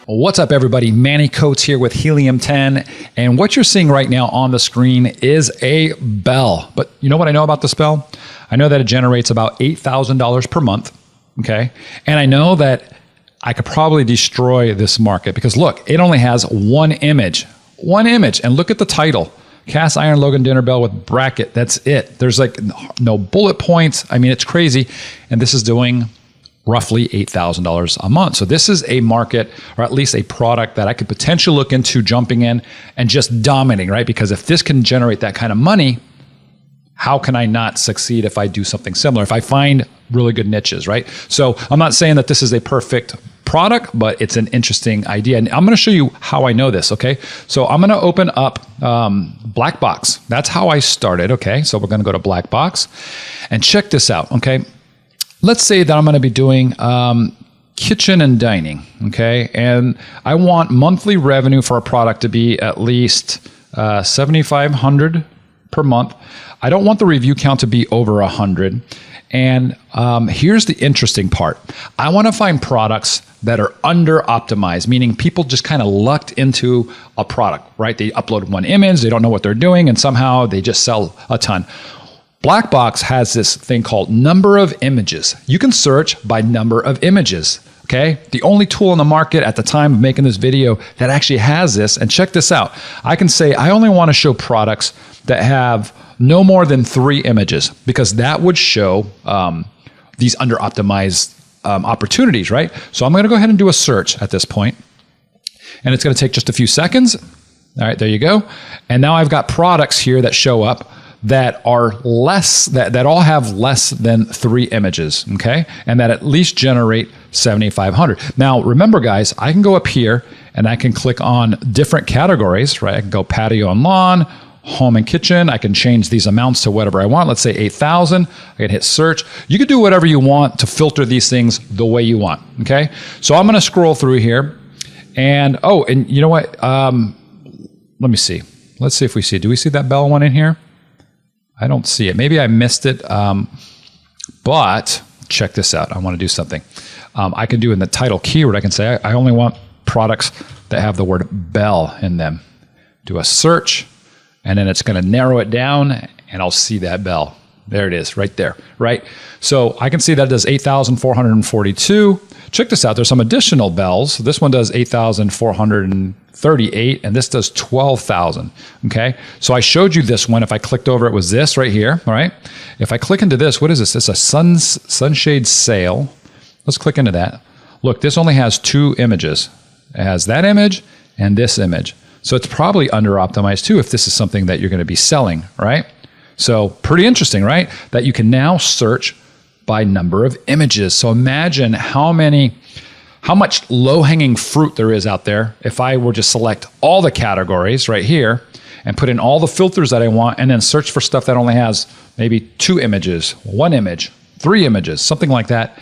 What's up, everybody? Manny Coates here with Helium 10. And what you're seeing right now on the screen is a bell. But you know what I know about this bell? I know that it generates about $8,000 per month. Okay. And I know that I could probably destroy this market because look, it only has one image. And look at the title. Cast iron Logan dinner bell with bracket. That's it. There's like no bullet points. I mean, it's crazy. And this is doing roughly $8,000 a month. So this is a market, or at least a product, that I could potentially look into jumping in and just dominating, right? Because if this can generate that kind of money, how can I not succeed if I do something similar? If I find really good niches, right? So I'm not saying that this is a perfect product, but it's an interesting idea. And I'm going to show you how I know this, okay? So I'm going to open up Black Box. That's how I started, okay? So we're going to go to Black Box and check this out, okay? Let's say that I'm going to be doing kitchen and dining, okay? And I want monthly revenue for a product to be at least $7,500 per month. I don't want the review count to be over 100. And here's the interesting part. I want to find products that are under optimized, meaning people just kind of lucked into a product, right? They upload one image, they don't know what they're doing, and somehow they just sell a ton. Black Box has this thing called number of images. You can search by number of images, okay? The only tool in the market at the time of making this video that actually has this, and check this out. I can say I only want to show products that have no more than 3 images because that would show these under optimized opportunities, right? So I'm going to go ahead and do a search at this point, and it's going to take just a few seconds. All right, there you go. And now I've got products here that show up that are less, that all have less than 3 images, okay? And that at least generate $7,500. Now, remember guys, I can go up here and I can click on different categories, right? I can go patio and lawn, home and kitchen. I can change these amounts to whatever I want. Let's say 8,000. I can hit search. You can do whatever you want to filter these things the way you want, okay? So I'm gonna scroll through here and, oh, and you know what? Let me see. Let's see if we see, do we see that bell one in here? I don't see it. Maybe I missed it, but check this out. I want to do something. I can do in the title keyword, I can say I only want products that have the word bell in them. Do a search, and then it's going to narrow it down, and I'll see that bell. There it is, right there, right? So I can see that it does 8,442. Check this out. There's some additional bells. This one does 8,438, and this does 12,000, okay? So I showed you this one. If I clicked over, it was this right here, all right? If I click into this, what is this? It's a sunshade sail. Let's click into that. Look, this only has 2 images. It has that image and this image. So it's probably under optimized too if this is something that you're going to be selling, right? So pretty interesting, right? That you can now search by number of images. So imagine how much low-hanging fruit there is out there if I were to select all the categories right here and put in all the filters that I want and then search for stuff that only has maybe 2 images, 1 image, 3 images, something like that.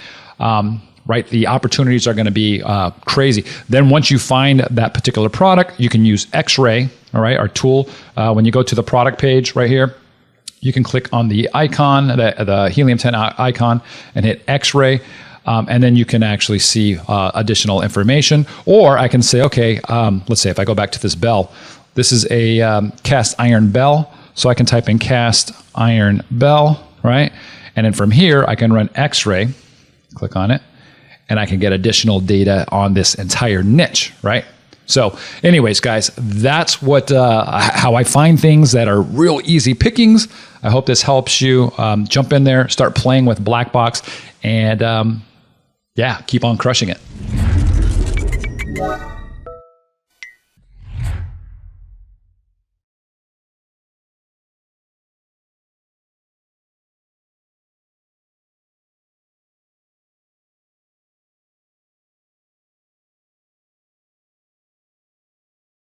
Right? The opportunities are going to be crazy. Then once you find that particular product, you can use X-Ray, all right, our tool. When you go to the product page right here, you can click on the icon, the Helium 10 icon, and hit X-Ray, and then you can actually see additional information. Or I can say, okay, let's say if I go back to this bell, this is a cast iron bell, so I can type in cast iron bell, right? And then from here, I can run X-Ray, click on it, and I can get additional data on this entire niche, right? So anyways, guys, that's what how I find things that are real easy pickings. I hope this helps you. Jump in there, start playing with Black Box, and yeah, keep on crushing it.